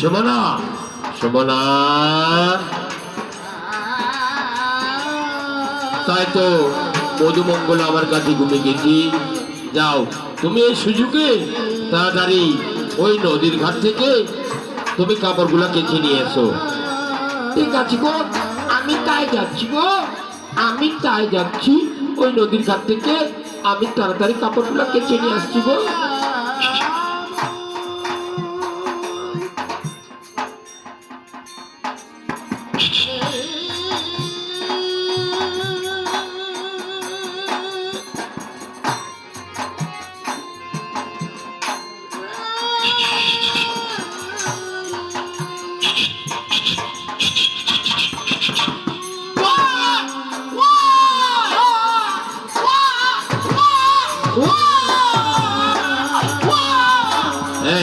সুমনা, সুমনা, তাই তো মধুমঙ্গল আমার কাছে ঘুমিয়ে গেছি। যাও তুমি এই সুযোগে তাড়াতাড়ি ওই নদীর ঘাট থেকে তুমি কাপড়গুলো কেচে নিয়ে এসো। ঠিক আছে গো, আমি তাই যাচ্ছি গো, আমি তাই যাচ্ছি। ওই নদীর ঘাট থেকে আমি তাড়াতাড়ি কাপড়গুলো কেচে নিয়ে আসছি গো।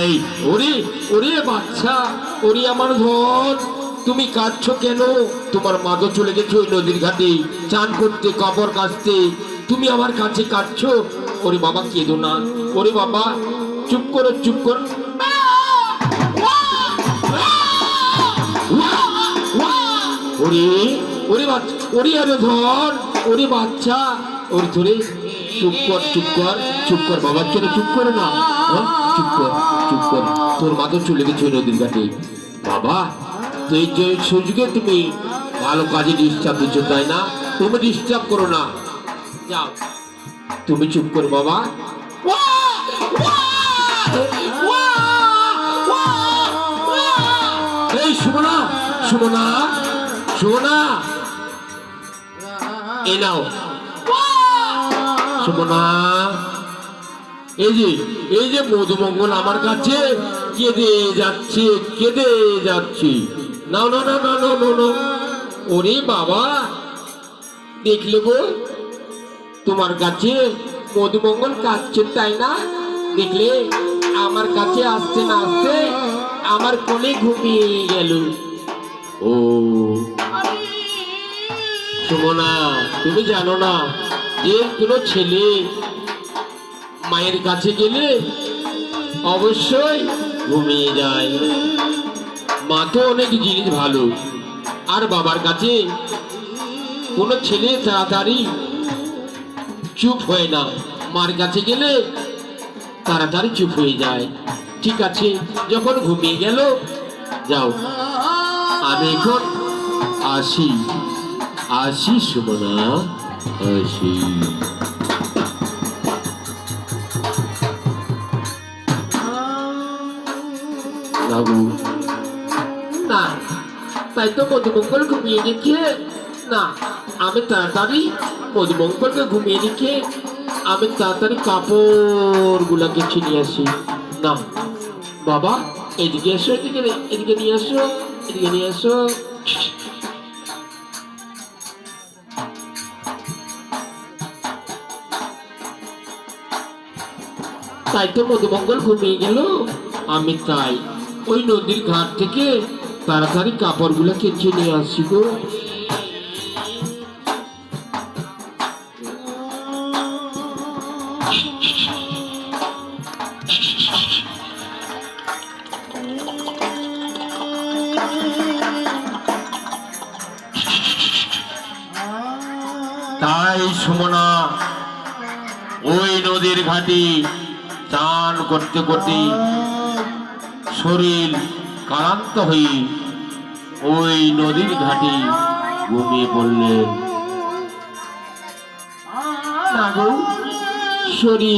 এই ওরে ওরে বাচ্চা, ওরে আমার ধন, তুমি কাঁদছো কেন? তোমার মা তো চলে গেছে ওই নদীর ঘাটে চান করতে, কাপড় কাচতে, তুমি আমার কাছে কাঁদছো? ওরে বাবা কেঁদো না, ওরে বাবা চুপ করো, চুপ করো। ওরে ওরে বাচ্চা, ওরে আরে ধন, ওরে বাচ্চা, ওরে ধরে চুপ কর, চুপ কর, চুপ কর বাবা, চলে চুপ করে না, চুপ কর, চুপ কর। তোর মা তো চলে গেছে ওই নদীর ঘাটে। বাবা তো এই যে সুযোগে তুমি ভালো কাজে ডিস্টার্ব দিচ্ছ, তাই না? তুমি ডিস্টার্ব করো না, যাও তুমি চুপ করো বাবা। এই সুমনা, সুমনা, সুমনা, এ নাও সুমনা। এই যে মধুমঙ্গল আমার কাছে কেঁদে যাচ্ছে, কেঁদে যাচ্ছি। না না না না না না, ওরে বাবা দেখলে গো তোমার কাছে মধুমঙ্গল কাঁদছে, তাই না? দেখলে আমার কাছে আসতে না আসতে আমার কোলে ঘুমিয়ে গেল। ও সুমনা, তুমি জানো না যে কোনো ছেলে মায়ের কাছে গেলে অবশ্যই ঘুমিয়ে যায়। মা তো অনেক জিনিস ভালো, আর বাবার কাছে কোনো ছেলে তাড়াতাড়ি চুপ হয় না, মার কাছে গেলে তাড়াতাড়ি চুপ হয়ে যায়। ঠিক আছে, যখন ঘুমিয়ে গেল যাও, আমি এখন আসি, আসি সুমনা, আসি। না, তাই তো মধুমঙ্গল ঘুমিয়ে গেছে। না, আমি তাড়াতাড়ি মধুমঙ্গলকে ঘুমিয়ে রেখে আমি তাড়াতাড়ি কাপড় গুলা কেচে নিয়ে আসি। না বাবা, এদিকে এসো, এদিকে এদিকে নিয়ে আসো, এদিকে নিয়ে আসো। তাই তো মধুমঙ্গল ঘুমিয়ে গেল, আমি তাই ওই নদীর ঘাট থেকে তাড়াতাড়ি কাপড়গুলো কেচে নিয়ে আসি গো। তাই সুমনা ওই নদীর ঘাটে চান করতে করতে শরীর ক্লান্ত হয়ে ওই নদীর ঘাটে ঘুমিয়ে পড়লেন। না গো, শরীর